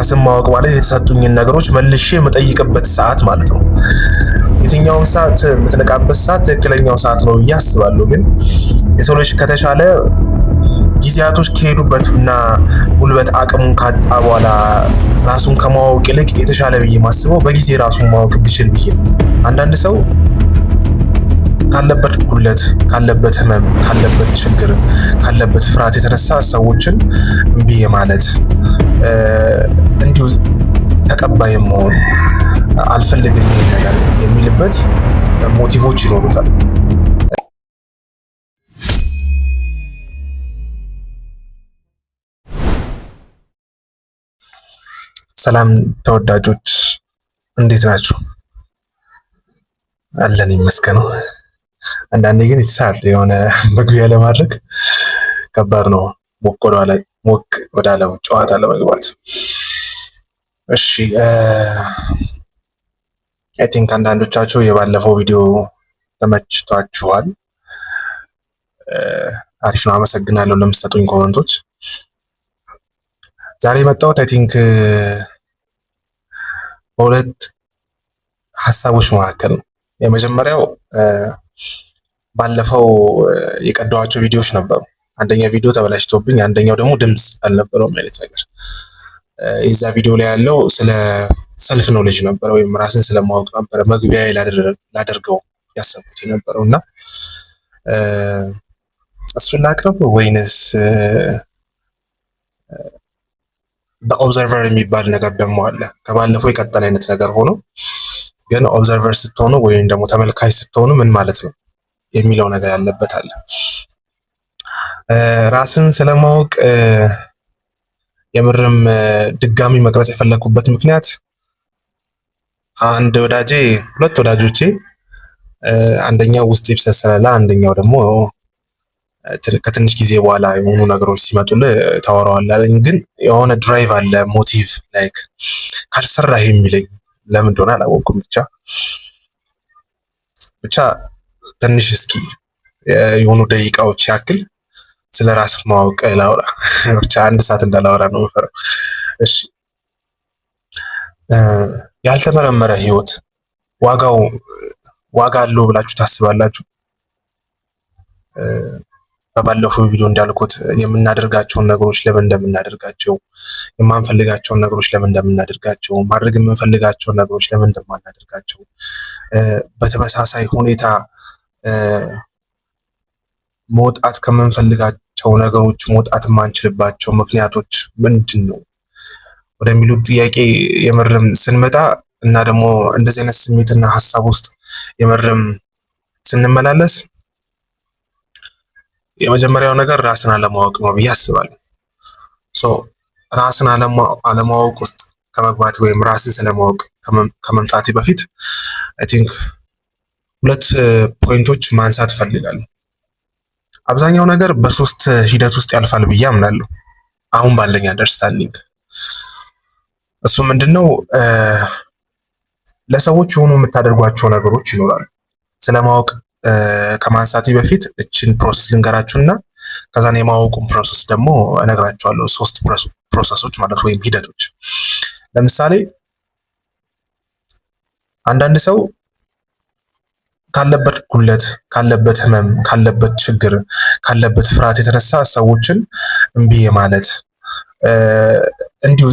ራስን ማወቅ ማለት የተሰጡኝን ነገሮች መልሼ የምጠይቅበት ሰዓት ማለት ነው። የትኛውም ሰዓት የምትነቃበት ሰዓት ትክክለኛው ሰዓት ነው ብዬ አስባለሁ። ግን የሰው ልጅ ከተሻለ ጊዜያቶች ከሄዱበትና ጉልበት አቅሙን ካጣ በኋላ ራሱን ከማወቅ ይልቅ የተሻለ ብዬ ማስበው በጊዜ ራሱን ማወቅ ቢችል ብዬ ነው። አንዳንድ ሰው ካለበት ጉድለት፣ ካለበት ህመም፣ ካለበት ችግር፣ ካለበት ፍርሃት የተነሳ ሰዎችን እምቢ ማለት እንዲሁ ተቀባይ መሆን አልፈልግም ይሄን ነገር የሚልበት ሞቲቮች ይኖሩታል። ሰላም ተወዳጆች እንዴት ናችሁ? አለን ይመስገነው። አንዳንዴ ግን ይሳል የሆነ መግቢያ ለማድረግ ከባድ ነው። ሞቅ ወዳለው ጨዋታ ለመግባት እሺ። አይ ቲንክ አንዳንዶቻችሁ የባለፈው ቪዲዮ ተመችቷችኋል። አሪፍ ነው። አመሰግናለሁ ለምትሰጡኝ ኮመንቶች። ዛሬ የመጣሁት አይ ቲንክ በሁለት ሀሳቦች መካከል ነው። የመጀመሪያው ባለፈው የቀዳኋቸው ቪዲዮዎች ነበሩ። አንደኛው ቪዲዮ ተበላሽቶብኝ፣ አንደኛው ደግሞ ድምፅ አልነበረውም አይነት ነገር። የዛ ቪዲዮ ላይ ያለው ስለ ሰልፍ ኖሌጅ ነበረ ወይም ራስን ስለማወቅ ነበረ መግቢያ ላደርገው ያሰብኩት የነበረው እና እሱን ላቅርብ ወይንስ በኦብዘርቨር የሚባል ነገር ደግሞ አለ። ከባለፈው የቀጠለ አይነት ነገር ሆኖ ግን ኦብዘርቨር ስትሆኑ ወይም ደግሞ ተመልካች ስትሆኑ ምን ማለት ነው የሚለው ነገር ያለበት አለ። ራስን ስለማወቅ የምርም ድጋሚ መቅረጽ የፈለኩበት ምክንያት ሁለት ወዳጆቼ አንደኛው ውስጥ ይብሰሰላል፣ አንደኛው ደግሞ ከትንሽ ጊዜ በኋላ የሆኑ ነገሮች ሲመጡልህ ታወራዋለህ። ግን የሆነ ድራይቭ አለ፣ ሞቲቭ ላይክ ካልሰራህ የሚለኝ ለምን እንደሆነ አላወኩም። ብቻ ትንሽ እስኪ የሆኑ ደቂቃዎች ያክል ስለ ራስ ማወቅ ላውራ። ብቻ አንድ ሰዓት እንዳላወራ ነው የምፈራው። እሺ፣ ያልተመረመረ ህይወት ዋጋ አለው ብላችሁ ታስባላችሁ? በባለፈው ቪዲዮ እንዳልኩት የምናደርጋቸውን ነገሮች ለምን እንደምናደርጋቸው፣ የማንፈልጋቸውን ነገሮች ለምን እንደምናደርጋቸው፣ ማድረግ የምንፈልጋቸውን ነገሮች ለምን እንደማናደርጋቸው፣ በተመሳሳይ ሁኔታ መውጣት ከምንፈልጋቸው ነገሮች መውጣት የማንችልባቸው ምክንያቶች ምንድን ነው ወደሚሉት ጥያቄ የምርም ስንመጣ እና ደግሞ እንደዚህ አይነት ስሜትና ሀሳብ ውስጥ የምርም ስንመላለስ የመጀመሪያው ነገር ራስን አለማወቅ ነው ብዬ አስባለሁ። ራስን አለማወቅ ውስጥ ከመግባት ወይም ራስን ስለማወቅ ከመምጣቴ በፊት አይ ቲንክ ሁለት ፖይንቶች ማንሳት እፈልጋለሁ። አብዛኛው ነገር በሶስት ሂደት ውስጥ ያልፋል ብዬ አምናለሁ አሁን ባለኝ አንደርስታንዲንግ። እሱ ምንድነው? ለሰዎች የሆኑ የምታደርጓቸው ነገሮች ይኖራሉ። ስለማወቅ ከማንሳቴ በፊት እችን ፕሮሰስ ልንገራችሁና ከዛን የማወቁን ፕሮሰስ ደግሞ እነግራችኋለሁ። ሶስት ፕሮሰሶች ማለት ወይም ሂደቶች። ለምሳሌ አንዳንድ ሰው ካለበት ጉድለት፣ ካለበት ህመም፣ ካለበት ችግር፣ ካለበት ፍርሃት የተነሳ ሰዎችን እምቢ ማለት እንዲሁ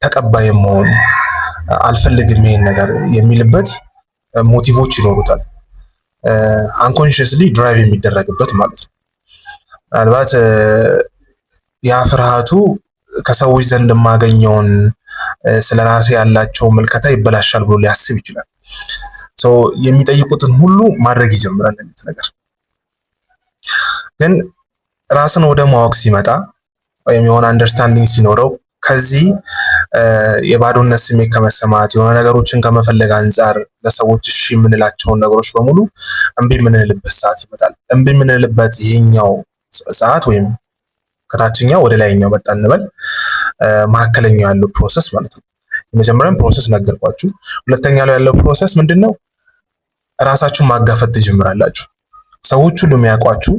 ተቀባይ መሆን አልፈልግም ይሄን ነገር የሚልበት ሞቲቮች ይኖሩታል። አንኮንሽስሊ ድራይቭ የሚደረግበት ማለት ነው። ምናልባት ያ ፍርሃቱ ከሰዎች ዘንድ የማገኘውን ስለ ራሴ ያላቸው ምልከታ ይበላሻል ብሎ ሊያስብ ይችላል። የሚጠይቁትን ሁሉ ማድረግ ይጀምራል አይነት ነገር። ግን ራስን ወደ ማወቅ ሲመጣ ወይም የሆነ አንደርስታንዲንግ ሲኖረው ከዚህ የባዶነት ስሜት ከመሰማት የሆነ ነገሮችን ከመፈለግ አንጻር ለሰዎች እሺ የምንላቸውን ነገሮች በሙሉ እምቢ የምንልበት ሰዓት ይመጣል። እምቢ የምንልበት ይሄኛው ሰዓት ወይም ከታችኛው ወደ ላይኛው መጣ እንበል፣ መካከለኛው ያለው ፕሮሰስ ማለት ነው። የመጀመሪያውን ፕሮሰስ ነገርኳችሁ። ሁለተኛ ላይ ያለው ፕሮሰስ ምንድነው? ራሳችሁን ማጋፈጥ ትጀምራላችሁ። ሰዎች ሁሉ የሚያውቋችሁ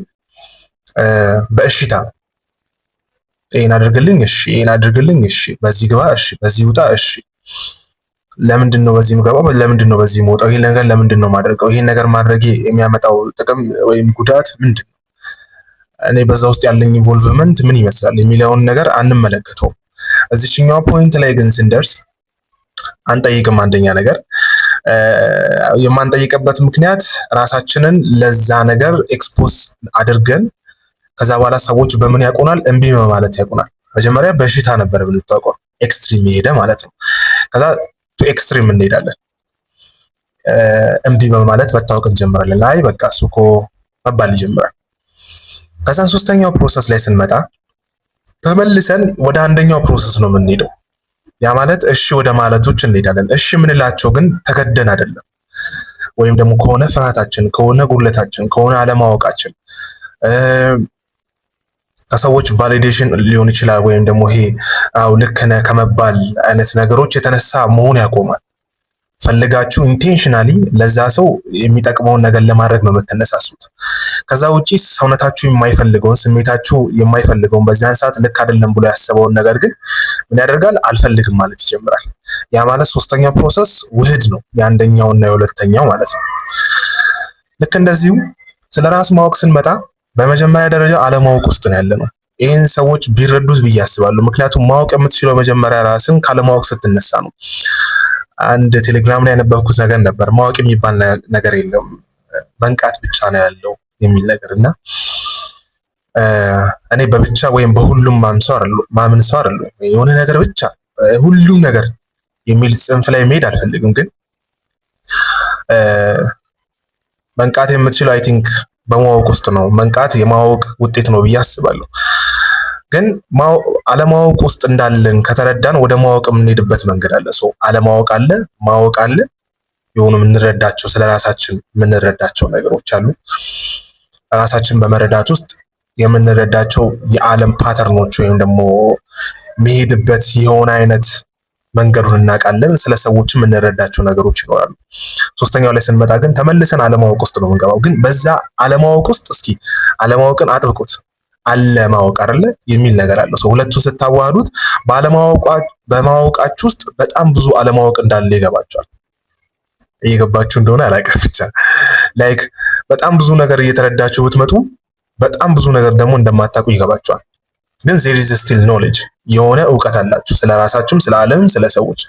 በእሽታ ይሄን አድርግልኝ፣ እሺ፣ ይሄን አድርግልኝ፣ እሺ፣ በዚህ ግባ፣ እሺ፣ በዚህ ውጣ፣ እሺ፣ ለምንድን ነው በዚህ የምገባው? ለምንድን ነው በዚህ የምወጣው? ይሄን ነገር ለምንድን ነው ማድረገው? ይሄን ነገር ማድረጌ የሚያመጣው ጥቅም ወይም ጉዳት ምንድን ነው? እኔ በዛ ውስጥ ያለኝ ኢንቮልቭመንት ምን ይመስላል የሚለውን ነገር አንመለከተውም። እዚችኛው ፖይንት ላይ ግን ስንደርስ አንጠይቅም። አንደኛ ነገር የማንጠይቅበት ምክንያት ራሳችንን ለዛ ነገር ኤክስፖዝ አድርገን ከዛ በኋላ ሰዎች በምን ያውቁናል? እምቢ በማለት ያውቁናል። መጀመሪያ በሽታ ነበር ብንታውቀው ኤክስትሪም የሄደ ማለት ነው። ከዛ ቱ ኤክስትሪም እንሄዳለን። እምቢ በማለት መታወቅ እንጀምራለን። ላይ በቃ እሱ እኮ መባል ይጀምራል። ከዛ ሶስተኛው ፕሮሰስ ላይ ስንመጣ ተመልሰን ወደ አንደኛው ፕሮሰስ ነው የምንሄደው። ያ ማለት እሺ ወደ ማለቶች እንሄዳለን። እሺ የምንላቸው ግን ተገደን አይደለም፣ ወይም ደግሞ ከሆነ ፍርሃታችን፣ ከሆነ ጉድለታችን፣ ከሆነ አለማወቃችን ከሰዎች ቫሊዴሽን ሊሆን ይችላል፣ ወይም ደግሞ ይሄ አው ልክ ነህ ከመባል አይነት ነገሮች የተነሳ መሆን ያቆማል። ፈልጋችሁ ኢንቴንሽናሊ ለዛ ሰው የሚጠቅመውን ነገር ለማድረግ ነው የምትነሳሱት። ከዛ ውጪ ሰውነታችሁ የማይፈልገውን ስሜታችሁ የማይፈልገውን በዚያን ሰዓት ልክ አይደለም ብሎ ያሰበውን ነገር ግን ምን ያደርጋል? አልፈልግም ማለት ይጀምራል። ያ ማለት ሶስተኛው ፕሮሰስ ውህድ ነው፣ የአንደኛውና የሁለተኛው ማለት ነው። ልክ እንደዚሁ ስለ ራስ ማወቅ ስንመጣ በመጀመሪያ ደረጃ አለማወቅ ውስጥ ነው ያለነው። ይህን ሰዎች ቢረዱት ብዬ አስባለሁ። ምክንያቱም ማወቅ የምትችለው መጀመሪያ ራስን ካለማወቅ ስትነሳ ነው። አንድ ቴሌግራም ላይ ያነበብኩት ነገር ነበር። ማወቅ የሚባል ነገር የለም መንቃት ብቻ ነው ያለው የሚል ነገር እና እኔ በብቻ ወይም በሁሉም ማምን ሰው አይደለሁ። የሆነ ነገር ብቻ ሁሉም ነገር የሚል ጽንፍ ላይ መሄድ አልፈልግም። ግን መንቃት የምትችለው አይ ቲንክ በማወቅ ውስጥ ነው። መንቃት የማወቅ ውጤት ነው ብዬ አስባለሁ። ግን አለማወቅ ውስጥ እንዳለን ከተረዳን ወደ ማወቅ የምንሄድበት መንገድ አለ። አለማወቅ አለ፣ ማወቅ አለ። የሆኑ የምንረዳቸው ስለ ራሳችን የምንረዳቸው ነገሮች አሉ። ራሳችን በመረዳት ውስጥ የምንረዳቸው የዓለም ፓተርኖች ወይም ደግሞ መሄድበት የሆነ አይነት መንገዱን እናውቃለን። ስለ ሰዎች የምንረዳቸው ነገሮች ይኖራሉ። ሶስተኛው ላይ ስንመጣ ግን ተመልሰን አለማወቅ ውስጥ ነው የምንገባው። ግን በዛ አለማወቅ ውስጥ እስኪ አለማወቅን አጥብቁት አለማወቅ አይደለ የሚል ነገር አለው። ሁለቱን ስታዋህዱት በማወቃችሁ ውስጥ በጣም ብዙ አለማወቅ እንዳለ ይገባችኋል። እየገባችሁ እንደሆነ አላውቅም፣ ብቻ ላይክ በጣም ብዙ ነገር እየተረዳችሁ ብትመጡ በጣም ብዙ ነገር ደግሞ እንደማታውቁ ይገባችኋል። ግን there is still knowledge የሆነ እውቀት አላችሁ ስለ ራሳችሁም ስለ ዓለምም ስለ ሰዎች።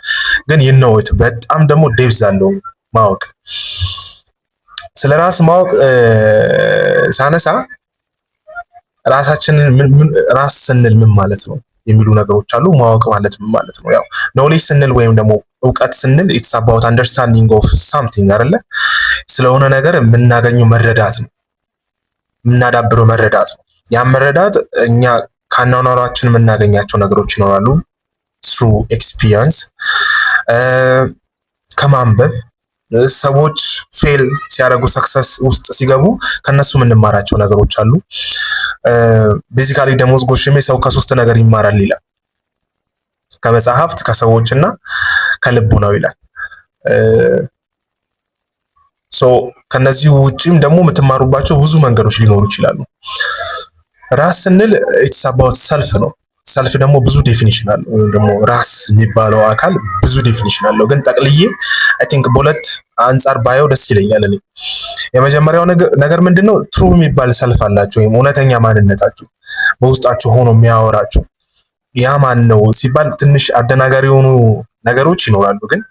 ግን ይነውት በጣም ደግሞ ዴፕዝ አለው ማወቅ። ስለ ራስ ማወቅ ሳነሳ ራሳችንን ራስ ስንል ምን ማለት ነው የሚሉ ነገሮች አሉ። ማወቅ ማለት ምን ማለት ነው? ያው knowledge ስንል ወይም ደግሞ እውቀት ስንል it's about understanding of something አይደለ? ስለሆነ ነገር የምናገኘው መረዳት ነው፣ የምናዳብረው መረዳት ነው። ያ መረዳት እኛ ከአኗኗራችን የምናገኛቸው ነገሮች ይኖራሉ። through experience ከማንበብ ሰዎች ፌል ሲያደርጉ ሰክሰስ ውስጥ ሲገቡ ከነሱ የምንማራቸው ነገሮች አሉ። ቤዚካሊ ደሞዝ ጎሽሜ ሰው ከሶስት ነገር ይማራል ይላል። ከመጽሐፍት፣ ከሰዎችና ከልቡ ነው ይላል። ከነዚህ ውጪም ደግሞ የምትማሩባቸው ብዙ መንገዶች ሊኖሩ ይችላሉ። ራስ ስንል ኢትስ አባውት ሰልፍ ነው። ሰልፍ ደግሞ ብዙ ዴፊኒሽን አለው፣ ወይም ደግሞ ራስ የሚባለው አካል ብዙ ዴፊኒሽን አለው። ግን ጠቅልዬ አይ ቲንክ በሁለት አንጻር ባየው ደስ ይለኛል። እኔ የመጀመሪያው ነገር ምንድነው? ትሩ የሚባል ሰልፍ አላችሁ፣ ወይም እውነተኛ ማንነታችሁ በውስጣችሁ ሆኖ የሚያወራችሁ። ያ ማን ነው ሲባል ትንሽ አደናጋሪ የሆኑ ነገሮች ይኖራሉ። ግን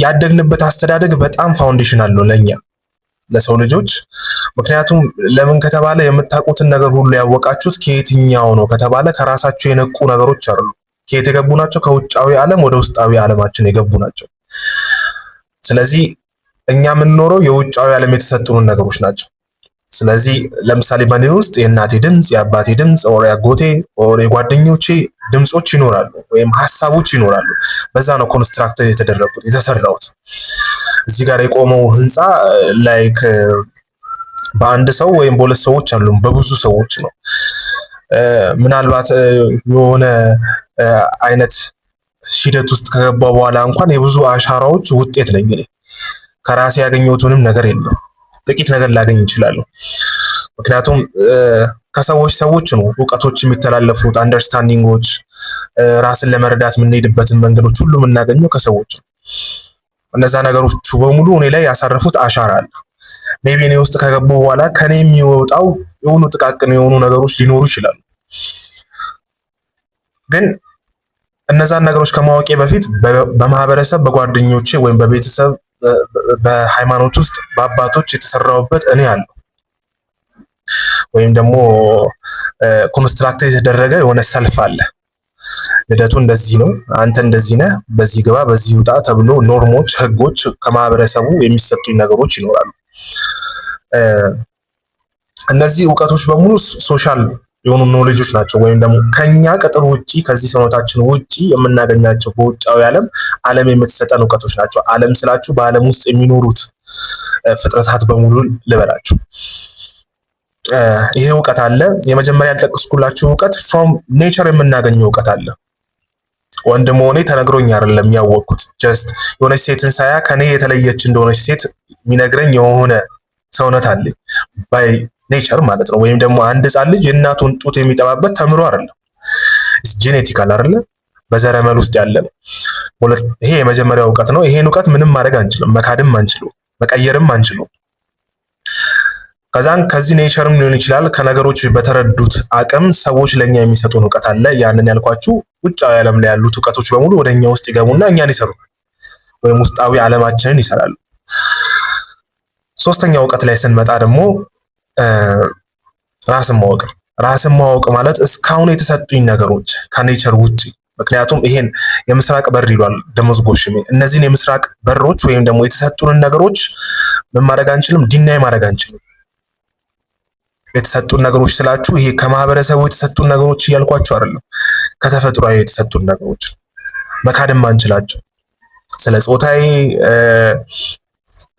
ያደግንበት አስተዳደግ በጣም ፋውንዴሽን አለው ለኛ ለሰው ልጆች። ምክንያቱም ለምን ከተባለ የምታውቁትን ነገር ሁሉ ያወቃችሁት ከየትኛው ነው ከተባለ ከራሳችሁ የነቁ ነገሮች አሉ። ከየት የገቡ ናቸው? ከውጫዊ ዓለም ወደ ውስጣዊ ዓለማችን የገቡ ናቸው። ስለዚህ እኛ የምንኖረው የውጫዊ ዓለም የተሰጡን ነገሮች ናቸው። ስለዚህ ለምሳሌ በእኔ ውስጥ የእናቴ ድምፅ፣ የአባቴ ድምፅ፣ ኦር ያጎቴ ኦር የጓደኞቼ ድምጾች ይኖራሉ፣ ወይም ሀሳቦች ይኖራሉ። በዛ ነው ኮንስትራክት የተሰራሁት። እዚህ ጋር የቆመው ህንፃ ላይክ በአንድ ሰው ወይም በሁለት ሰዎች አሉ፣ በብዙ ሰዎች ነው። ምናልባት የሆነ አይነት ሂደት ውስጥ ከገባ በኋላ እንኳን የብዙ አሻራዎች ውጤት ነኝ እኔ። ከራሴ ያገኘሁትንም ነገር የለም። ጥቂት ነገር ላገኝ እችላለሁ። ምክንያቱም ከሰዎች ነው እውቀቶች የሚተላለፉት፣ አንደርስታንዲንጎች፣ ራስን ለመረዳት የምንሄድበትን መንገዶች ሁሉ የምናገኘው ከሰዎች ነው። እነዛ ነገሮቹ በሙሉ እኔ ላይ ያሳረፉት አሻራ አለ። ሜቢ እኔ ውስጥ ከገቡ በኋላ ከኔ የሚወጣው የሆኑ ጥቃቅን የሆኑ ነገሮች ሊኖሩ ይችላሉ። ግን እነዛን ነገሮች ከማወቄ በፊት በማህበረሰብ፣ በጓደኞቼ ወይም በቤተሰብ፣ በሃይማኖት ውስጥ በአባቶች የተሰራውበት እኔ አለው ወይም ደግሞ ኮንስትራክት የተደረገ የሆነ ሰልፍ አለ። ልደቱ እንደዚህ ነው፣ አንተ እንደዚህ ነህ፣ በዚህ ግባ፣ በዚህ ውጣ ተብሎ ኖርሞች፣ ህጎች ከማህበረሰቡ የሚሰጡኝ ነገሮች ይኖራሉ። እነዚህ እውቀቶች በሙሉ ሶሻል የሆኑ ኖሌጆች ናቸው፣ ወይም ደግሞ ከኛ ቅጥር ውጪ ከዚህ ሰውነታችን ውጪ የምናገኛቸው በውጫዊ ዓለም የምትሰጠን እውቀቶች ናቸው። ዓለም ስላችሁ በዓለም ውስጥ የሚኖሩት ፍጥረታት በሙሉ ልበላችሁ። ይሄ እውቀት አለ። የመጀመሪያ ያልጠቀስኩላችሁ እውቀት ፍሮም ኔቸር የምናገኘው እውቀት አለ። ወንድ መሆኔ ተነግሮኝ አይደለም ያወቅኩት። ጀስት የሆነች ሴትን ሳያ ከኔ የተለየች እንደሆነች ሴት የሚነግረኝ የሆነ ሰውነት አለኝ ባይ ኔቸር ማለት ነው። ወይም ደግሞ አንድ ህፃን ልጅ የእናቱን ጡት የሚጠባበት ተምሮ አይደለም፣ ጄኔቲካል አይደለ፣ በዘረመል ውስጥ ያለ ነው። ይሄ የመጀመሪያው እውቀት ነው። ይሄን እውቀት ምንም ማድረግ አንችልም፣ መካድም አንችልም፣ መቀየርም አንችልም። ከዚህ ኔቸርም ሊሆን ይችላል ከነገሮች በተረዱት አቅም ሰዎች ለኛ የሚሰጡን እውቀት አለ። ያንን ያልኳችሁ ውጫዊ ዓለም ላይ ያሉት እውቀቶች በሙሉ ወደኛ ውስጥ ይገቡና እኛን ይሰሩናል፣ ወይም ውስጣዊ ዓለማችንን ይሰራሉ። ሶስተኛው እውቀት ላይ ስንመጣ ደግሞ ራስን ማወቅ ማለት እስካሁን የተሰጡኝ ነገሮች ከኔቸር ውጪ። ምክንያቱም ይሄን የምስራቅ በር ይሏል ደሞዝ ጎሽሜ። እነዚህን የምስራቅ በሮች ወይም ደግሞ የተሰጡንን ነገሮች ምን ማድረግ አንችልም፣ ዲናይ ማድረግ አንችልም። የተሰጡን ነገሮች ስላችሁ ይሄ ከማህበረሰቡ የተሰጡን ነገሮች እያልኳቸው አይደለም፣ ከተፈጥሯዊ የተሰጡን ነገሮች መካድም አንችላቸው። ስለ ጾታዬ፣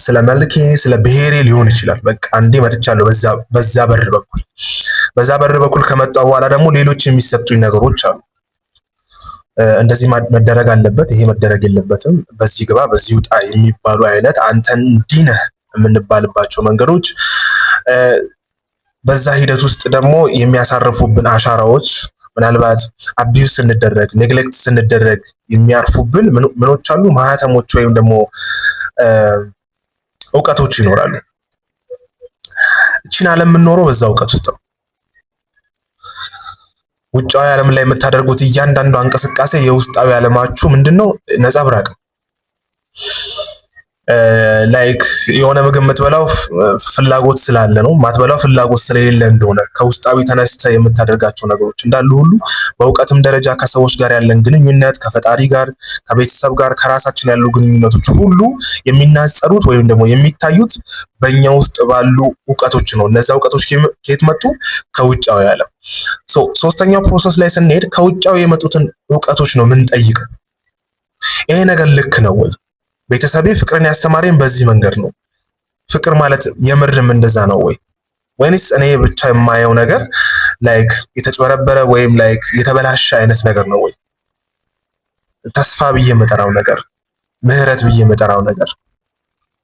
ስለ መልኬ፣ ስለ ብሔሬ ሊሆን ይችላል። በቃ አንዴ መጥቻለሁ በዛ በር በኩል ከመጣሁ በኋላ ደግሞ ሌሎች የሚሰጡኝ ነገሮች አሉ። እንደዚህ መደረግ አለበት፣ ይሄ መደረግ የለበትም፣ በዚህ ግባ፣ በዚህ ውጣ የሚባሉ አይነት አንተን እንዲህ ነህ የምንባልባቸው መንገዶች፣ በዛ ሂደት ውስጥ ደግሞ የሚያሳርፉብን አሻራዎች፣ ምናልባት አቢዩስ ስንደረግ፣ ኔግሌክት ስንደረግ የሚያርፉብን ምኖች አሉ፣ ማህተሞች ወይም ደግሞ እውቀቶች ይኖራሉ። እቺን ዓለም የምንኖረው በዛ እውቀት ውስጥ ነው። ውጫዊ ዓለም ላይ የምታደርጉት እያንዳንዱ እንቅስቃሴ የውስጣዊ ዓለማችሁ ምንድነው ነጸብራቅ። ላይክ የሆነ ምግብ የምትበላው ፍላጎት ስላለ ነው፣ ማትበላው ፍላጎት ስለሌለ እንደሆነ ከውስጣዊ ተነስተ የምታደርጋቸው ነገሮች እንዳሉ ሁሉ በእውቀትም ደረጃ ከሰዎች ጋር ያለን ግንኙነት፣ ከፈጣሪ ጋር፣ ከቤተሰብ ጋር፣ ከራሳችን ያሉ ግንኙነቶች ሁሉ የሚናጸሩት ወይም ደግሞ የሚታዩት በእኛ ውስጥ ባሉ እውቀቶች ነው። እነዚያ እውቀቶች ከየት መጡ? ከውጫዊ ዓለም። ሶስተኛው ፕሮሰስ ላይ ስንሄድ ከውጫዊ የመጡትን እውቀቶች ነው የምንጠይቀው። ይሄ ነገር ልክ ነው ወይ? ቤተሰቤ ፍቅርን ያስተማረኝ በዚህ መንገድ ነው። ፍቅር ማለት የምርም እንደዛ ነው ወይ? ወይንስ እኔ ብቻ የማየው ነገር ላይክ የተጭበረበረ ወይም ላይክ የተበላሸ አይነት ነገር ነው ወይ? ተስፋ ብዬ የምጠራው ነገር፣ ምህረት ብዬ የምጠራው ነገር፣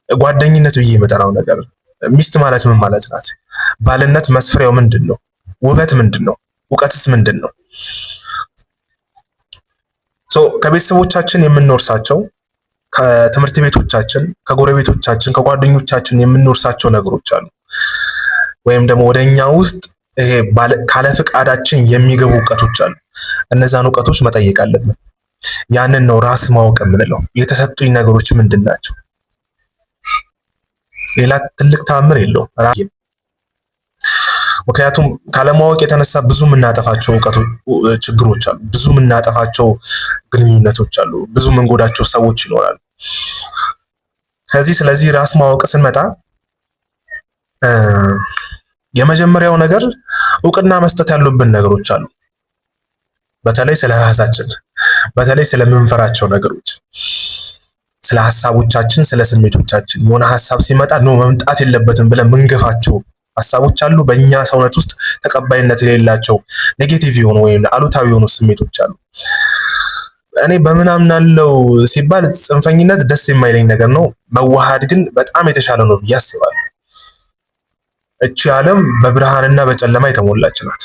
ጓደኝነት ብዬ የምጠራው ነገር። ሚስት ማለት ምን ማለት ናት? ባልነት መስፈሪያው ምንድን ነው? ውበት ምንድን ነው? እውቀትስ ምንድን ነው? ከቤተሰቦቻችን የምንወርሳቸው፣ ከትምህርት ቤቶቻችን፣ ከጎረቤቶቻችን፣ ከጓደኞቻችን የምንወርሳቸው ነገሮች አሉ። ወይም ደግሞ ወደኛ ውስጥ ይሄ ካለ ፍቃዳችን የሚገቡ እውቀቶች አሉ። እነዛን እውቀቶች መጠየቅ አለብን። ያንን ነው ራስ ማወቅ የምንለው። የተሰጡኝ ነገሮች ምንድን ናቸው? ሌላ ትልቅ ተአምር የለውም። ምክንያቱም ካለማወቅ የተነሳ ብዙ የምናጠፋቸው ችግሮች አሉ፣ ብዙ የምናጠፋቸው ግንኙነቶች አሉ፣ ብዙ የምንጎዳቸው ሰዎች ይኖራሉ። ስለዚህ ራስ ማወቅ ስንመጣ የመጀመሪያው ነገር እውቅና መስጠት ያሉብን ነገሮች አሉ። በተለይ ስለ ራሳችን፣ በተለይ ስለምንፈራቸው ነገሮች፣ ስለ ሀሳቦቻችን፣ ስለ ስሜቶቻችን። የሆነ ሀሳብ ሲመጣ ነው መምጣት የለበትም ብለን ምንገፋቸው ሀሳቦች አሉ። በእኛ ሰውነት ውስጥ ተቀባይነት የሌላቸው ኔጌቲቭ የሆኑ ወይም አሉታዊ የሆኑ ስሜቶች አሉ። እኔ በምን አምናለው ሲባል ጽንፈኝነት ደስ የማይለኝ ነገር ነው። መዋሃድ ግን በጣም የተሻለ ነው ብዬ አስባለሁ። እቺ ዓለም በብርሃንና በጨለማ የተሞላች ናት።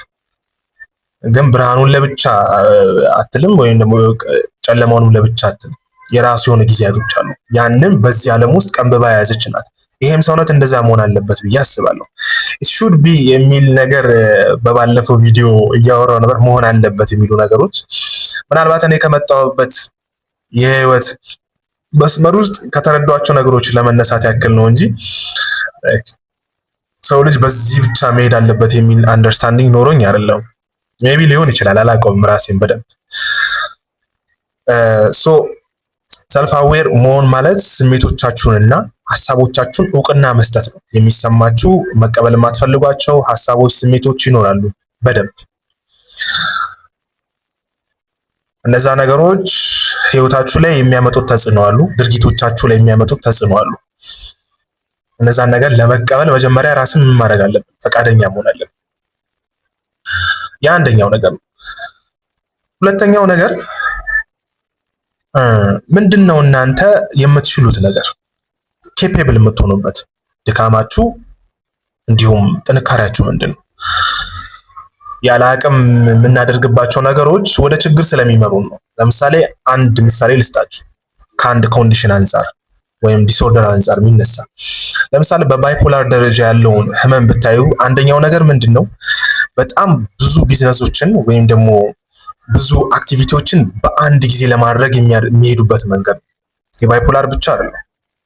ግን ብርሃኑን ለብቻ አትልም ወይም ደግሞ ጨለማውንም ለብቻ አትልም። የራሱ የሆነ ጊዜያቶች አሉ። ያንን በዚህ ዓለም ውስጥ ቀንብባ የያዘች ናት። ይሄም ሰውነት እንደዛ መሆን አለበት ብዬ አስባለሁ። it should be የሚል ነገር በባለፈው ቪዲዮ እያወራው ነበር። መሆን አለበት የሚሉ ነገሮች ምናልባት እኔ ከመጣሁበት የህይወት መስመር ውስጥ ከተረዷቸው ነገሮች ለመነሳት ያክል ነው እንጂ ሰው ልጅ በዚህ ብቻ መሄድ አለበት የሚል አንደርስታንዲንግ ኖሮኝ አይደለም። ሜቢ ሊሆን ይችላል፣ አላውቀውም ራሴን በደንብ ሶ ሰልፍ አዌር መሆን ማለት ስሜቶቻችሁንና ሐሳቦቻችሁን እውቅና መስጠት ነው። የሚሰማችሁ መቀበል የማትፈልጓቸው ሐሳቦች፣ ስሜቶች ይኖራሉ በደንብ እነዛ ነገሮች ህይወታችሁ ላይ የሚያመጡት ተጽዕኖ አሉ፣ ድርጊቶቻችሁ ላይ የሚያመጡት ተጽዕኖ አሉ። እነዛን ነገር ለመቀበል መጀመሪያ ራስን ምን ማድረግ አለብን? ፈቃደኛ መሆን አለብን። ያ አንደኛው ነገር ነው። ሁለተኛው ነገር ምንድነው? እናንተ የምትችሉት ነገር ኬፔብል የምትሆኑበት ድካማችሁ እንዲሁም ጥንካሬያችሁ ምንድነው? ያለ አቅም የምናደርግባቸው ነገሮች ወደ ችግር ስለሚመሩ ነው። ለምሳሌ አንድ ምሳሌ ልስጣችሁ ከአንድ ኮንዲሽን አንፃር ወይም ዲስኦርደር አንፃር የሚነሳ ለምሳሌ በባይፖላር ደረጃ ያለውን ህመም ብታዩ አንደኛው ነገር ምንድነው? በጣም ብዙ ቢዝነሶችን ወይም ደግሞ ብዙ አክቲቪቲዎችን በአንድ ጊዜ ለማድረግ የሚሄዱበት መንገድ ነው። የባይፖላር ብቻ አይደለም፣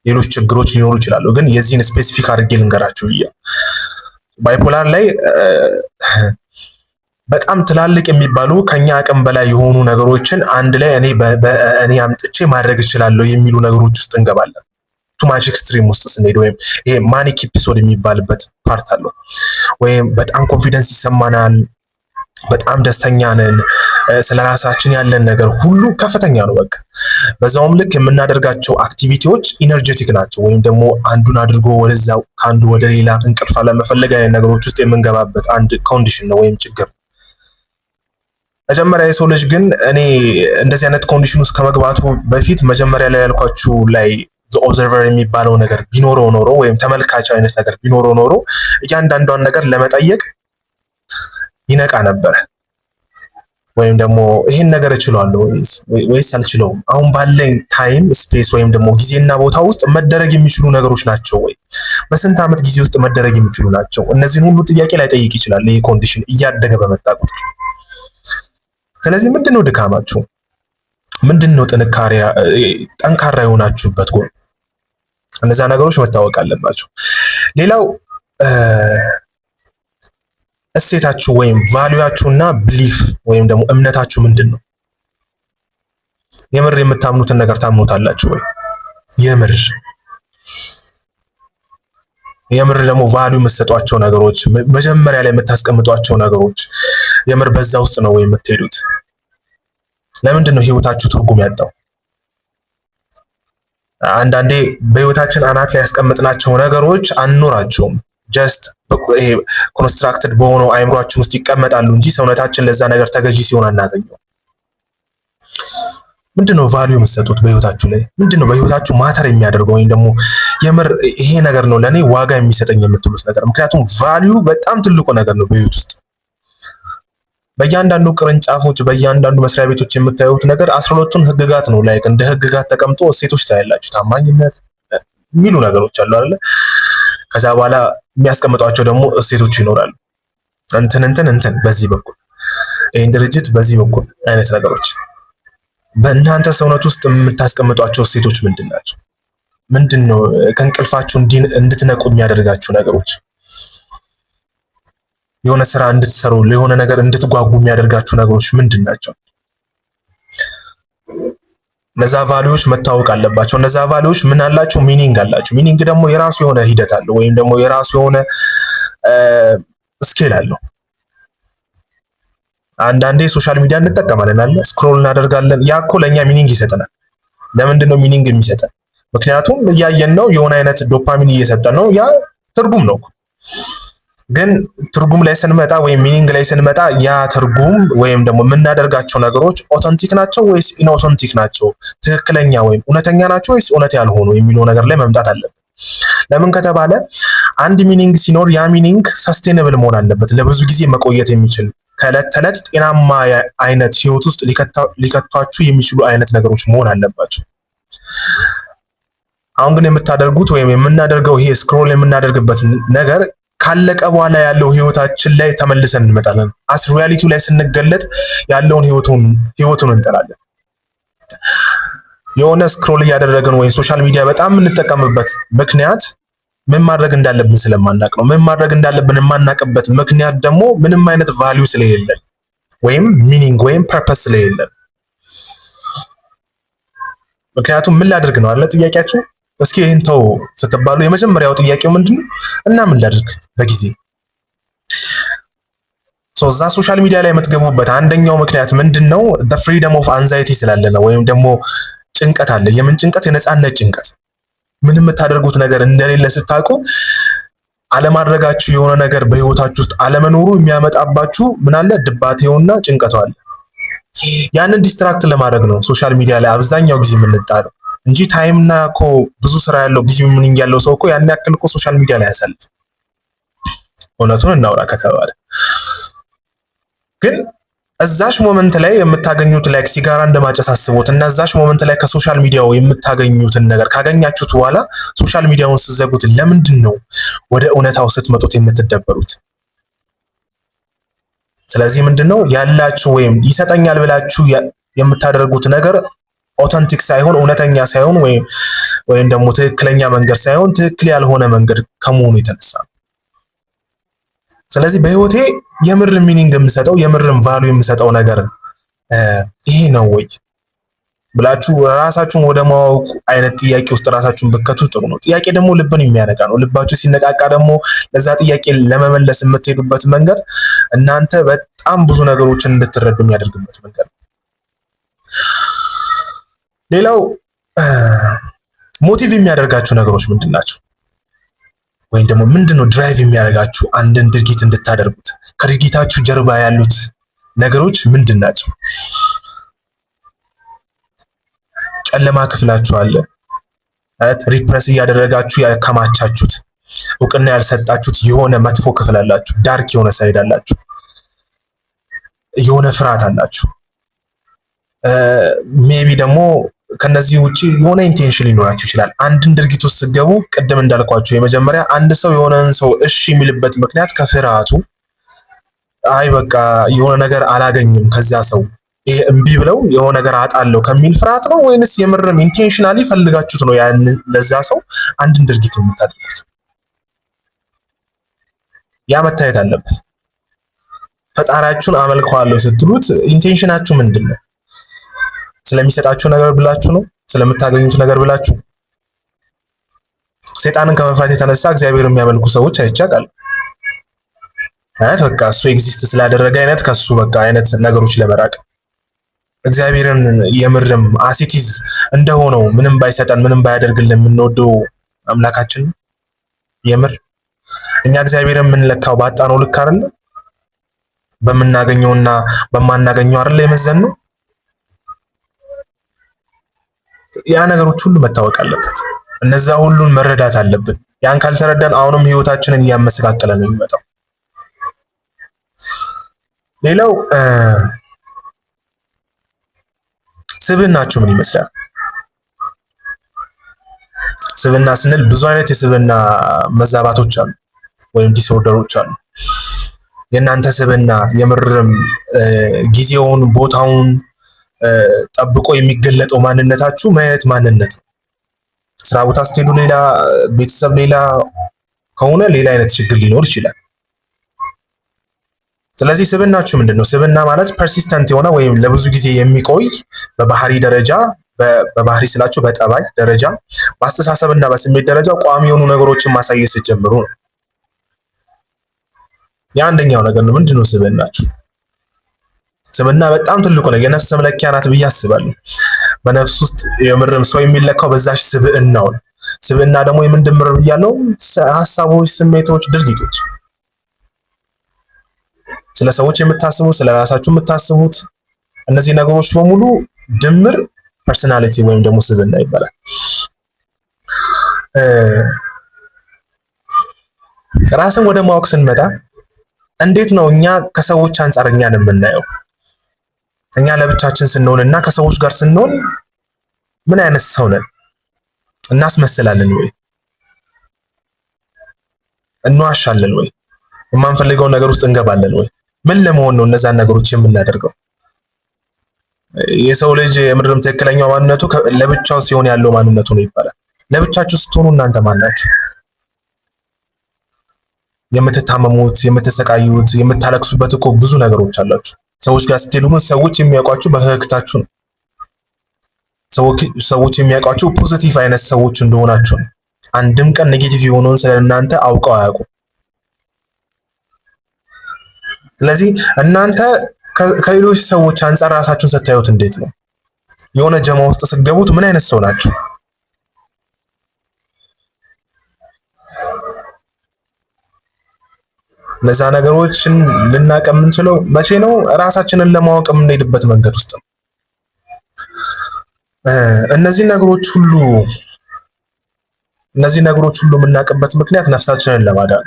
ሌሎች ችግሮች ሊኖሩ ይችላሉ። ግን የዚህን ስፔሲፊክ አድርጌ ልንገራችሁ ብዬ ባይፖላር ላይ በጣም ትላልቅ የሚባሉ ከኛ አቅም በላይ የሆኑ ነገሮችን አንድ ላይ እኔ አምጥቼ ማድረግ እችላለሁ የሚሉ ነገሮች ውስጥ እንገባለን። ቱ ማች ኤክስትሪም ውስጥ ስንሄድ ወይም ይሄ ማኒክ ኤፒሶድ የሚባልበት ፓርት አለው። ወይም በጣም ኮንፊደንስ ይሰማናል፣ በጣም ደስተኛ ነን፣ ስለራሳችን ያለን ነገር ሁሉ ከፍተኛ ነው። በቃ በዛውም ልክ የምናደርጋቸው አክቲቪቲዎች ኢነርጄቲክ ናቸው። ወይም ደግሞ አንዱን አድርጎ ወደዛው ከአንዱ ወደ ሌላ እንቅልፍ ለመፈለግ አይነት ነገሮች ውስጥ የምንገባበት አንድ ኮንዲሽን ነው ወይም ችግር። መጀመሪያ የሰው ልጅ ግን እኔ እንደዚህ አይነት ኮንዲሽን ውስጥ ከመግባቱ በፊት መጀመሪያ ላይ ያልኳችሁ ላይ ኦብዘርቨር የሚባለው ነገር ቢኖረው ኖሮ ወይም ተመልካች አይነት ነገር ቢኖረው ኖሮ እያንዳንዷን ነገር ለመጠየቅ ይነቃ ነበር። ወይም ደግሞ ይሄን ነገር እችላለሁ ወይስ አልችለውም፣ አሁን ባለኝ ታይም ስፔስ ወይም ደግሞ ጊዜና ቦታ ውስጥ መደረግ የሚችሉ ነገሮች ናቸው ወይ፣ በስንት ዓመት ጊዜ ውስጥ መደረግ የሚችሉ ናቸው? እነዚህን ሁሉ ጥያቄ ላይ ጠይቅ ይችላል ይሄ ኮንዲሽን እያደገ በመጣ ቁጥር። ስለዚህ ምንድነው ድካማችሁ? ምንድነው ጠንካራ የሆናችሁበት ጎን? እነዛ ነገሮች መታወቅ አለባቸው። ሌላው እሴታችሁ ወይም ቫልዩአችሁና ብሊፍ ወይም ደግሞ እምነታችሁ ምንድነው? የምር የምታምኑትን ነገር ታምኑታላችሁ ወይ? የምር ደግሞ ቫልዩ የምትሰጧቸው ነገሮች፣ መጀመሪያ ላይ የምታስቀምጧቸው ነገሮች የምር በዛ ውስጥ ነው ወይ የምትሄዱት? ለምንድን ነው ህይወታችሁ ትርጉም ያጣው? አንዳንዴ በህይወታችን አናት ላይ ያስቀምጥናቸው ነገሮች አንኖራቸውም። ጀስት ይሄ ኮንስትራክትድ በሆነው አይምሯችን ውስጥ ይቀመጣሉ እንጂ ሰውነታችን ለዛ ነገር ተገዢ ሲሆን አናገኘው። ምንድነው ቫልዩ የምትሰጡት በህይወታችሁ ላይ? ምንድነው በህይወታችሁ ማተር የሚያደርገው ወይም ደግሞ የምር ይሄ ነገር ነው ለኔ ዋጋ የሚሰጠኝ የምትሉት ነገር? ምክንያቱም ቫልዩ በጣም ትልቁ ነገር ነው በህይወት ውስጥ። በእያንዳንዱ ቅርንጫፎች በእያንዳንዱ መስሪያ ቤቶች የምታዩት ነገር 12ቱን ህግጋት ነው። ላይክ እንደ ህግጋት ተቀምጦ እሴቶች ታያላችሁ። ታማኝነት የሚሉ ነገሮች አሉ አይደለ? ከዛ በኋላ የሚያስቀምጧቸው ደግሞ እሴቶች ይኖራሉ። እንትን በዚህ በኩል ይሄን ድርጅት በዚህ በኩል አይነት ነገሮች። በእናንተ ሰውነት ውስጥ የምታስቀምጧቸው እሴቶች ምንድን ናቸው? ምንድነው ከእንቅልፋችሁ እንድትነቁ የሚያደርጋችሁ ነገሮች? የሆነ ስራ እንድትሰሩ ለሆነ ነገር እንድትጓጉ የሚያደርጋችሁ ነገሮች ምንድን ናቸው? እነዛ ቫልዩዎች መታወቅ አለባቸው። እነዛ ቫልዩዎች ምን አላቸው? ሚኒንግ አላቸው። ሚኒንግ ደግሞ የራሱ የሆነ ሂደት አለው ወይም ደግሞ የራሱ የሆነ ስኬል አለው። አንዳንዴ ሶሻል ሚዲያ እንጠቀማለን አለ ስክሮል እናደርጋለን። ያ እኮ ለኛ ሚኒንግ ይሰጠናል። ለምንድን ነው ሚኒንግ የሚሰጠን? ምክንያቱም እያየን ነው፣ የሆነ አይነት ዶፓሚን እየሰጠን ነው። ያ ትርጉም ነው። ግን ትርጉም ላይ ስንመጣ ወይም ሚኒንግ ላይ ስንመጣ ያ ትርጉም ወይም ደግሞ የምናደርጋቸው ነገሮች ኦተንቲክ ናቸው ወይስ ኢንኦተንቲክ ናቸው? ትክክለኛ ወይም እውነተኛ ናቸው ወይስ እውነት ያልሆኑ የሚለው ነገር ላይ መምጣት አለብን። ለምን ከተባለ አንድ ሚኒንግ ሲኖር ያ ሚኒንግ ሰስቴነብል መሆን አለበት፣ ለብዙ ጊዜ መቆየት የሚችል ከዕለት ተዕለት ጤናማ አይነት ህይወት ውስጥ ሊከቷችሁ የሚችሉ አይነት ነገሮች መሆን አለባቸው። አሁን ግን የምታደርጉት ወይም የምናደርገው ይሄ ስክሮል የምናደርግበት ነገር ካለቀ በኋላ ያለው ህይወታችን ላይ ተመልሰን እንመጣለን። አስ ሪያሊቲው ላይ ስንገለጥ ያለውን ህይወቱን እንጠላለን። የሆነ ስክሮል እያደረግን ወይም ሶሻል ሚዲያ በጣም የምንጠቀምበት ምክንያት ምን ማድረግ እንዳለብን ስለማናቅ ነው። ምን ማድረግ እንዳለብን የማናቅበት ምክንያት ደግሞ ምንም አይነት ቫልዩ ስለሌለን ወይም ሚኒንግ ወይም ፐርፐስ ስለሌለን። ምክንያቱም ምን ላድርግ ነው አይደል ጥያቄያችሁ? እስኪ ይህን ተው ስትባሉ የመጀመሪያው ጥያቄው ምንድነው? እና ምን ላድርግ በጊዜ እዛ ሶሻል ሚዲያ ላይ የምትገቡበት አንደኛው ምክንያት ምንድነው? the freedom of anxiety ስላለ ነው። ወይም ደግሞ ጭንቀት አለ። የምን ጭንቀት? የነፃነት ጭንቀት። ምንም የምታደርጉት ነገር እንደሌለ ስታውቁ አለማድረጋችሁ የሆነ ነገር በህይወታችሁ ውስጥ አለመኖሩ የሚያመጣባችሁ ምን አለ? ድባቴውና ጭንቀቱ አለ። ያንን ዲስትራክት ለማድረግ ነው ሶሻል ሚዲያ ላይ አብዛኛው ጊዜ የምንጣለው እንጂ ታይምና እኮ ብዙ ስራ ያለው ቢዚ ሚኒንግ ያለው ሰው እኮ ያን ያክል እኮ ሶሻል ሚዲያ ላይ ያሳልፍ። እውነቱን እናውራ ከተባለ ግን እዛሽ ሞመንት ላይ የምታገኙት ላይክ ሲጋራ እንደማጨስ አስቡት እና እዛሽ ሞመንት ላይ ከሶሻል ሚዲያው የምታገኙትን ነገር ካገኛችሁት በኋላ ሶሻል ሚዲያውን ስትዘጉት ለምንድን ነው ወደ እውነታው ስትመጡት የምትደበሩት? ስለዚህ ምንድነው ያላችሁ ወይም ይሰጠኛል ብላችሁ የምታደርጉት ነገር ኦተንቲክ ሳይሆን እውነተኛ ሳይሆን ወይም ደግሞ ትክክለኛ መንገድ ሳይሆን ትክክል ያልሆነ መንገድ ከመሆኑ የተነሳ። ስለዚህ በህይወቴ የምር ሚኒንግ የምሰጠው የምርም ቫልዩ የምሰጠው ነገር ይሄ ነው ወይ ብላችሁ ራሳችሁን ወደ ማወቅ አይነት ጥያቄ ውስጥ ራሳችሁን ብትከቱ ጥሩ ነው። ጥያቄ ደግሞ ልብን የሚያነቃ ነው። ልባችሁ ሲነቃቃ ደግሞ ለዛ ጥያቄ ለመመለስ የምትሄዱበት መንገድ እናንተ በጣም ብዙ ነገሮችን እንድትረዱ የሚያደርግበት መንገድ ነው። ሌላው ሞቲቭ የሚያደርጋችሁ ነገሮች ምንድን ናቸው? ወይም ደግሞ ምንድነው ድራይቭ የሚያደርጋችሁ አንድን ድርጊት እንድታደርጉት? ከድርጊታችሁ ጀርባ ያሉት ነገሮች ምንድን ናቸው? ጨለማ ክፍላችሁ አለ፣ ሪፕረስ እያደረጋችሁ ያከማቻችሁት እውቅና ያልሰጣችሁት የሆነ መጥፎ ክፍል አላችሁ። ዳርክ የሆነ ሳይድ አላችሁ። የሆነ ፍርሃት አላችሁ። ሜቢ ደግሞ ከነዚህ ውጪ የሆነ ኢንቴንሽን ሊኖራችሁ ይችላል። አንድን ድርጊት ውስጥ ስትገቡ ቅድም እንዳልኳችሁ የመጀመሪያ አንድ ሰው የሆነን ሰው እሺ የሚልበት ምክንያት ከፍርሃቱ አይ በቃ የሆነ ነገር አላገኝም ከዛ ሰው ይሄ እምቢ ብለው የሆነ ነገር አጣለው ከሚል ፍርሃት ነው ወይንስ የምርም ኢንቴንሽናሊ ፈልጋችሁት ነው ያን ለዛ ሰው አንድን ድርጊት የምታደርጉት? ያ መታየት አለበት። ፈጣሪያችሁን አመልከዋለሁ ስትሉት ኢንቴንሽናችሁ ምንድነው? ስለሚሰጣችሁ ነገር ብላችሁ ነው? ስለምታገኙት ነገር ብላችሁ? ሰይጣንን ከመፍራት የተነሳ እግዚአብሔር የሚያመልኩ ሰዎች አይቻቃል። በቃ እሱ ኤግዚስት ስላደረገ አይነት ከሱ በቃ አይነት ነገሮች ለመራቅ እግዚአብሔርን የምርም አሲቲዝ እንደሆነው ምንም ባይሰጠን ምንም ባያደርግልን የምንወደው አምላካችን የምር እኛ እግዚአብሔርን የምንለካው ባጣነው ልክ አይደል? በምናገኘውና በማናገኘው አይደል የመዘን ነው። ያ ነገሮች ሁሉ መታወቅ አለበት። እነዛ ሁሉን መረዳት አለብን። ያን ካልተረዳን አሁንም ህይወታችንን እያመሰቃቀለ ነው የሚመጣው። ሌላው ስብዕናችሁ ምን ይመስላል? ስብዕና ስንል ብዙ አይነት የስብዕና መዛባቶች አሉ ወይም ዲስኦርደሮች አሉ። የእናንተ ስብዕና የምርም ጊዜውን ቦታውን ጠብቆ የሚገለጠው ማንነታችሁ ምን አይነት ማንነት ነው? ስራ ቦታ ስትሄዱ ሌላ፣ ቤተሰብ ሌላ ከሆነ ሌላ አይነት ችግር ሊኖር ይችላል። ስለዚህ ስብዕናችሁ ምንድነው? ስብዕና ማለት ፐርሲስተንት የሆነ ወይም ለብዙ ጊዜ የሚቆይ በባህሪ ደረጃ በባህሪ ስላችሁ በጠባይ ደረጃ በአስተሳሰብና በስሜት ደረጃ ቋሚ የሆኑ ነገሮችን ማሳየት ስትጀምሩ ነው። የአንደኛው ነገር ነው። ምንድነው ስብዕናችሁ? ስብዕና በጣም ትልቁ ነው። የነፍስ መለኪያ ናት ብዬ አስባለሁ። በነፍስ ውስጥ የምርም ሰው የሚለካው በዛሽ ስብዕናው ነው። ስብዕና ደግሞ የምንድምር ብያለሁ? ሀሳቦች፣ ስሜቶች፣ ድርጊቶች። ስለ ሰዎች የምታስቡት፣ ስለ ራሳችሁ የምታስቡት እነዚህ ነገሮች በሙሉ ድምር ፐርሰናሊቲ ወይም ደግሞ ስብዕና ይባላል። ራስን ወደ ማወቅ ስንመጣ እንዴት ነው እኛ ከሰዎች አንጻር እኛን የምናየው? እኛ ለብቻችን ስንሆንና ከሰዎች ጋር ስንሆን ምን አይነት ሰው ነን? እናስመስላለን ወይ? እንዋሻለን ወይ? የማንፈልገው ነገር ውስጥ እንገባለን ወይ? ምን ለመሆን ነው እነዛን ነገሮች የምናደርገው? የሰው ልጅ የምድርም ትክክለኛው ማንነቱ ለብቻው ሲሆን ያለው ማንነቱ ነው ይባላል። ለብቻችሁ ስትሆኑ እናንተ ማን ናችሁ? የምትታመሙት፣ የምትሰቃዩት፣ የምታለቅሱበት እኮ ብዙ ነገሮች አላችሁ። ሰዎች ጋር ስትሄዱ ግን ሰዎች የሚያውቋችሁ በፈገግታችሁ ነው። ሰዎች የሚያውቋችሁ ፖዚቲቭ አይነት ሰዎች እንደሆናችሁ ነው። አንድም ቀን ኔጌቲቭ የሆነውን ስለ እናንተ አውቀው አያውቁም። ስለዚህ እናንተ ከሌሎች ሰዎች አንጻር ራሳችሁን ስታዩት እንዴት ነው? የሆነ ጀማ ውስጥ ስትገቡት ምን አይነት ሰው ናችሁ? እነዛ ነገሮችን ልናውቅ የምንችለው መቼ ነው? ራሳችንን ለማወቅ የምንሄድበት መንገድ ውስጥ ነው። እነዚህ ነገሮች ሁሉ የምናውቅበት ምክንያት ነፍሳችንን ለማዳን።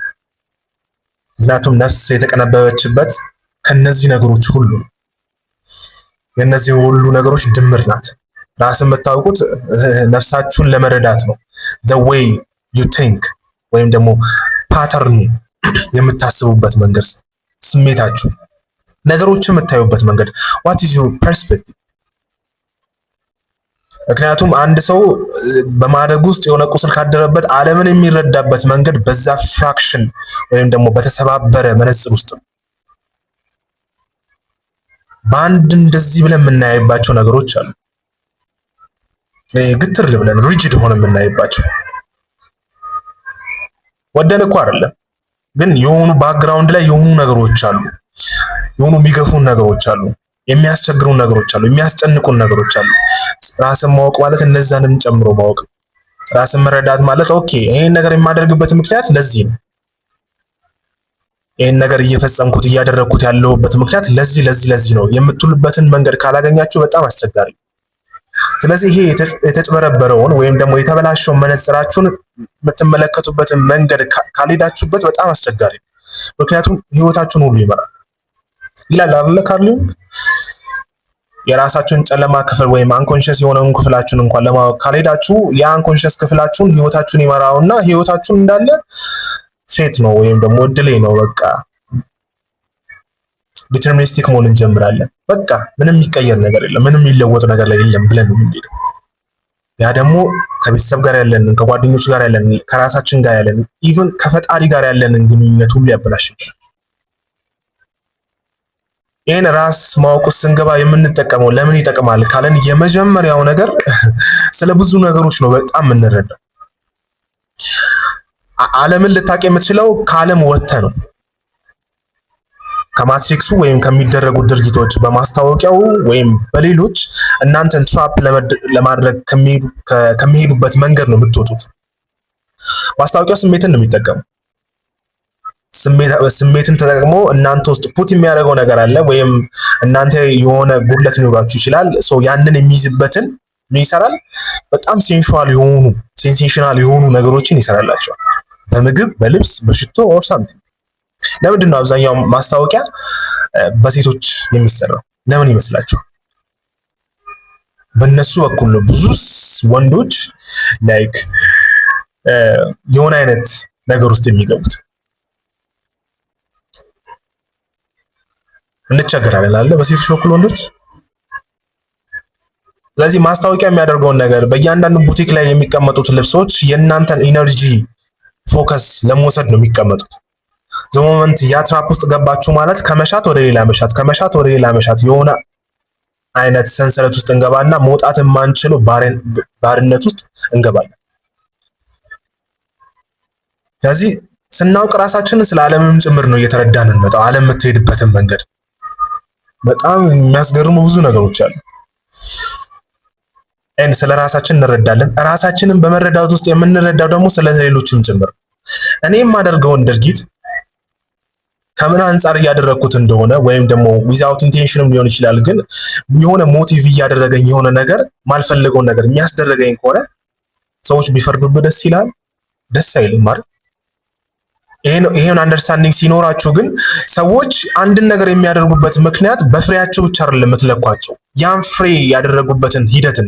ምክንያቱም ነፍስ የተቀነበበችበት ከነዚህ ነገሮች ሁሉ ነው። የነዚህ ሁሉ ነገሮች ድምር ናት። ራስን የምታውቁት ነፍሳችሁን ለመረዳት ነው። the way you think ወይም ደግሞ ፓተርኑ የምታስቡበት መንገድ፣ ስሜታችሁ፣ ነገሮችን የምታዩበት መንገድ what is your perspective። ምክንያቱም አንድ ሰው በማደግ ውስጥ የሆነ ቁስል ካደረበት ዓለምን የሚረዳበት መንገድ በዛ ፍራክሽን ወይም ደግሞ በተሰባበረ መነጽር ውስጥ ነው። በአንድ እንደዚህ ብለን የምናይባቸው ነገሮች አሉ። ግትር ብለን ሪጂድ ሆነ የምናይባቸው ወደን እኮ አይደለም፣ ግን የሆኑ ባክግራውንድ ላይ የሆኑ ነገሮች አሉ። የሆኑ የሚገፉን ነገሮች አሉ፣ የሚያስቸግሩን ነገሮች አሉ፣ የሚያስጨንቁን ነገሮች አሉ። ራስን ማወቅ ማለት እነዛንም ጨምሮ ማወቅ። ራስን መረዳት ማለት ኦኬ ይሄን ነገር የማደርግበት ምክንያት ለዚህ ነው፣ ይሄን ነገር እየፈጸምኩት እያደረግኩት ያለሁበት ምክንያት ለዚህ ነው የምትሉበትን መንገድ ካላገኛችሁ በጣም አስቸጋሪ። ስለዚህ ይሄ የተጭበረበረውን ወይም ደግሞ የተበላሸውን መነጽራችሁን የምትመለከቱበትን መንገድ ካልሄዳችሁበት በጣም አስቸጋሪ። ምክንያቱም ህይወታችሁን ሁሉ ይመራል ይላል አይደል ካርል ዩንግ። የራሳችሁን ጨለማ ክፍል ወይም አንኮንሽስ የሆነውን ክፍላችሁን እንኳን ለማወቅ ካልሄዳችሁ የአንኮንሽስ ክፍላችሁን ህይወታችሁን ይመራውና ህይወታችሁን እንዳለ ፌት ነው ወይም ደግሞ እድሌ ነው በቃ ዲተርሚኒስቲክ መሆን እንጀምራለን። በቃ ምንም የሚቀየር ነገር የለም፣ ምንም የሚለወጥ ነገር ላይ የለም ብለን ነው የምንሄደው። ያ ደግሞ ከቤተሰብ ጋር ያለንን፣ ከጓደኞች ጋር ያለንን፣ ከራሳችን ጋር ያለንን፣ ኢቭን ከፈጣሪ ጋር ያለንን ግንኙነት ሁሉ ያበላሽብናል። ይህን ራስ ማወቅ ውስጥ ስንገባ የምንጠቀመው ለምን ይጠቅማል ካለን የመጀመሪያው ነገር ስለ ብዙ ነገሮች ነው በጣም የምንረዳው። ዓለምን ልታውቅ የምትችለው ከዓለም ወጥተህ ነው። ከማትሪክሱ ወይም ከሚደረጉ ድርጊቶች በማስታወቂያው ወይም በሌሎች እናንተን ትራፕ ለማድረግ ከሚሄዱበት መንገድ ነው የምትወጡት። ማስታወቂያው ስሜትን ነው የሚጠቀሙ። ስሜትን ተጠቅሞ እናንተ ውስጥ ፑት የሚያደርገው ነገር አለ፣ ወይም እናንተ የሆነ ጉድለት ሊኖራችሁ ይችላል። ያንን የሚይዝበትን ምን ይሰራል? በጣም ሴንሴሽናል የሆኑ ነገሮችን ይሰራላቸዋል። በምግብ፣ በልብስ፣ በሽቶ ኦር ሳምቲንግ። ለምንድን ነው አብዛኛው ማስታወቂያ በሴቶች የሚሰራው? ለምን ይመስላችኋል? በእነሱ በኩል ነው ብዙ ወንዶች ላይክ የሆነ አይነት ነገር ውስጥ የሚገቡት። እንቸገራለን አለ በሴቶች በኩል ወንዶች። ስለዚህ ማስታወቂያ የሚያደርገውን ነገር በእያንዳንዱ ቡቲክ ላይ የሚቀመጡት ልብሶች የእናንተን ኢነርጂ ፎከስ ለመውሰድ ነው የሚቀመጡት። ዘሞመንት ያ ትራፕ ውስጥ ገባችሁ ማለት ከመሻት ወደ ሌላ መሻት፣ ከመሻት ወደ ሌላ መሻት የሆነ አይነት ሰንሰለት ውስጥ እንገባና መውጣት የማንችለው ባርነት ውስጥ እንገባለን። ስለዚህ ስናውቅ ራሳችንን ስለ ዓለምም ጭምር ነው እየተረዳን እንመጣው። ዓለም የምትሄድበትን መንገድ በጣም የሚያስገርሙ ብዙ ነገሮች አሉ። ስለ ራሳችን እንረዳለን። ራሳችንን በመረዳት ውስጥ የምንረዳው ደግሞ ስለ ሌሎችም ጭምር። እኔ የማደርገውን ድርጊት ከምን አንጻር እያደረግኩት እንደሆነ ወይም ደግሞ ዊዛውት ኢንቴንሽንም ሊሆን ይችላል፣ ግን የሆነ ሞቲቭ እያደረገኝ የሆነ ነገር ማልፈልገውን ነገር የሚያስደረገኝ ከሆነ ሰዎች ቢፈርዱብህ ደስ ይላል? ደስ አይልም ማለት ይሄን አንደርስታንዲንግ ሲኖራችሁ ግን ሰዎች አንድን ነገር የሚያደርጉበት ምክንያት በፍሬያቸው ብቻ አይደለም የምትለኳቸው፣ ያን ፍሬ ያደረጉበትን ሂደትን።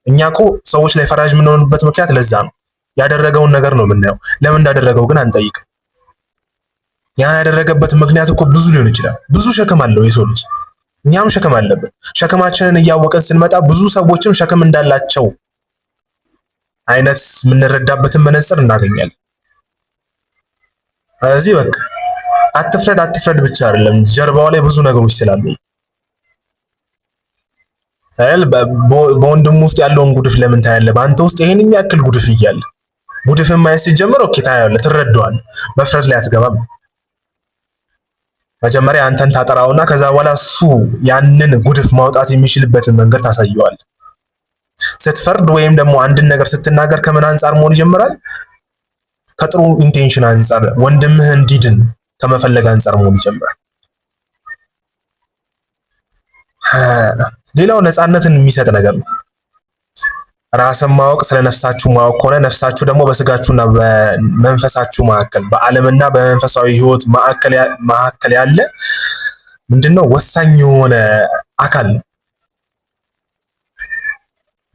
እኛ እኮ ሰዎች ላይ ፈራጅ የምንሆንበት ምክንያት ለዛ ነው። ያደረገውን ነገር ነው የምናየው፣ ለምን እንዳደረገው ግን አንጠይቅም። ያን ያደረገበት ምክንያት እኮ ብዙ ሊሆን ይችላል። ብዙ ሸክም አለው የሰው ልጅ፣ እኛም ሸክም አለብን። ሸክማችንን እያወቀን ስንመጣ ብዙ ሰዎችም ሸክም እንዳላቸው አይነት የምንረዳበትን መነጽር እናገኛለን። ስለዚህ በቃ አትፍረድ ብቻ አይደለም፣ ጀርባው ላይ ብዙ ነገሮች ስላሉ በወንድም ውስጥ ያለውን ጉድፍ ለምን ታያለህ? በአንተ ውስጥ ይሄን የሚያክል ጉድፍ እያለ ጉድፍን ማየት ሲጀምር ኦኬ ታያለህ፣ ትረዳዋለህ። መፍረድ ላይ አትገባም። መጀመሪያ አንተን ታጠራውና ከዛ በኋላ እሱ ያንን ጉድፍ ማውጣት የሚችልበትን መንገድ ታሳየዋለህ። ስትፈርድ ወይም ደግሞ አንድን ነገር ስትናገር ከምን አንጻር መሆን ይጀምራል? ከጥሩ ኢንቴንሽን አንጻር፣ ወንድምህ እንዲድን ከመፈለግ አንጻር መሆን ይጀምራል። ሌላው ነፃነትን የሚሰጥ ነገር ነው። ራስን ማወቅ ስለ ነፍሳችሁ ማወቅ ከሆነ ነፍሳችሁ ደግሞ በስጋችሁና በመንፈሳችሁ መካከል በዓለምና በመንፈሳዊ ሕይወት መካከል ያለ ምንድነው ወሳኝ የሆነ አካል ነው።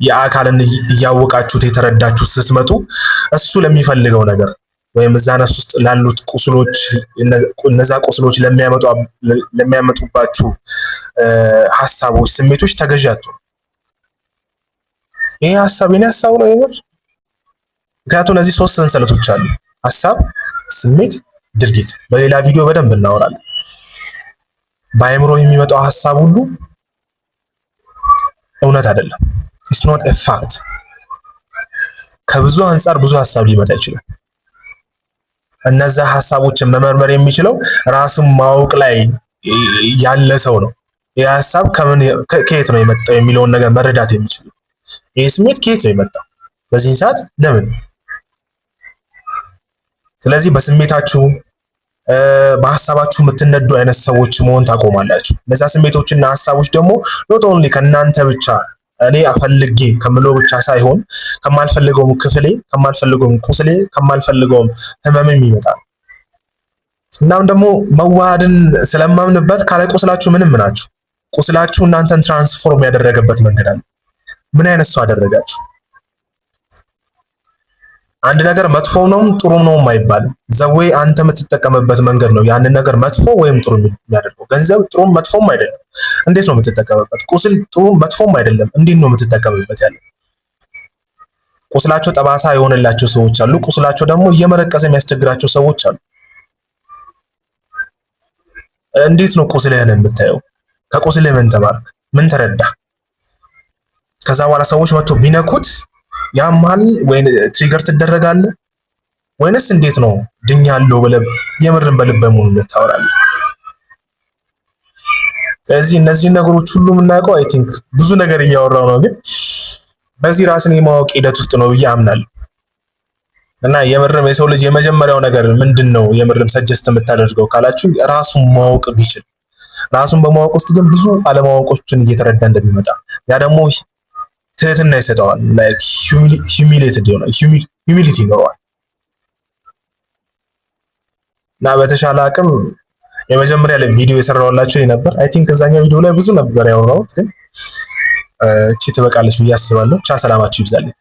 የአካልን እያወቃችሁት የተረዳችሁት ስትመጡ እሱ ለሚፈልገው ነገር ወይም እዛ ነፍስ ውስጥ ላሉት ቁስሎች እነዛ ቁስሎች ለሚያመጡባችሁ ሐሳቦች፣ ስሜቶች ተገዢ አትሁኑ። ይሄ ሐሳብ የኔ ሐሳብ ነው ይሆን? ምክንያቱም እነዚህ 3 ሰንሰለቶች አሉ፣ ሐሳብ፣ ስሜት፣ ድርጊት። በሌላ ቪዲዮ በደንብ እናወራለን። በአእምሮ የሚመጣው ሐሳብ ሁሉ እውነት አይደለም። it's not a fact። ከብዙ አንጻር ብዙ ሐሳብ ሊመጣ ይችላል። እነዛ ሐሳቦችን መመርመር የሚችለው ራስን ማወቅ ላይ ያለ ሰው ነው። ይህ ሐሳብ ከየት ነው የመጣው የሚለውን ነገር መረዳት የሚችለው። ይህ ስሜት ከየት ነው የመጣው በዚህ ሰዓት ለምን? ስለዚህ በስሜታችሁ በሐሳባችሁ የምትነዱ አይነት ሰዎች መሆን ታቆማላችሁ። እነዛ ስሜቶችና ሐሳቦች ደግሞ ኖት ኦንሊ ከእናንተ ብቻ እኔ አፈልጌ ከምለው ብቻ ሳይሆን ከማልፈልገውም ክፍሌ፣ ከማልፈልገውም ቁስሌ፣ ከማልፈልገውም ህመምም ይመጣል። እናም ደግሞ መዋሃድን ስለማምንበት ካለ ቁስላችሁ ምንም ናችሁ። ቁስላችሁ እናንተን ትራንስፎርም ያደረገበት መንገድ አለ። ምን አይነት ሰው አደረጋችሁ? አንድ ነገር መጥፎ ነው ጥሩ ነው አይባልም። ዘዌ አንተ የምትጠቀምበት መንገድ ነው ያንን ነገር መጥፎ ወይም ጥሩ የሚያደርገው። ገንዘብ ጥሩም መጥፎም አይደለም፣ እንዴት ነው የምትጠቀምበት? ቁስል ጥሩ መጥፎም አይደለም፣ እንዴት ነው የምትጠቀምበት? ያለ ቁስላቸው ጠባሳ የሆነላቸው ሰዎች አሉ። ቁስላቸው ደግሞ እየመረቀዘ የሚያስቸግራቸው ሰዎች አሉ። እንዴት ነው ቁስልህን የምታየው? ከቁስልህ ምን ተማርክ? ምን ተረዳ? ከዛ በኋላ ሰዎች መጥቶ ቢነኩት ያማል ወይ ትሪገር ትደረጋለህ ወይንስ እንዴት ነው ድኛለሁ ብለህ የምርን በልበ ሙሉነት ታወራለህ? ስለዚህ እነዚህ ነገሮች ሁሉ የምናውቀው አይ ቲንክ ብዙ ነገር እያወራው ነው፣ ግን በዚህ ራስን የማወቅ ሂደት ውስጥ ነው ብዬ አምናለሁ። እና የምርም የሰው ልጅ የመጀመሪያው ነገር ምንድነው የምርም ሰጀስት የምታደርገው ካላችሁ ራሱን ማወቅ ቢችል። ራሱን በማወቅ ውስጥ ግን ብዙ አለማወቆችን እየተረዳ እንደሚመጣ ያ ደግሞ ትህትና ይሰጠዋል። ላይክ ሂዩሚሌትድ ይሆናል፣ ሂዩሚሊቲ ይኖረዋል። እና በተሻለ አቅም የመጀመሪያ ላይ ቪዲዮ የሰራሁላችሁ ነበር። አይ ቲንክ እዛኛው ቪዲዮ ላይ ብዙ ነበር ያወራሁት፣ ግን እቺ ትበቃለች ብዬ አስባለሁ። ቻ ሰላማችሁ ይብዛልኝ።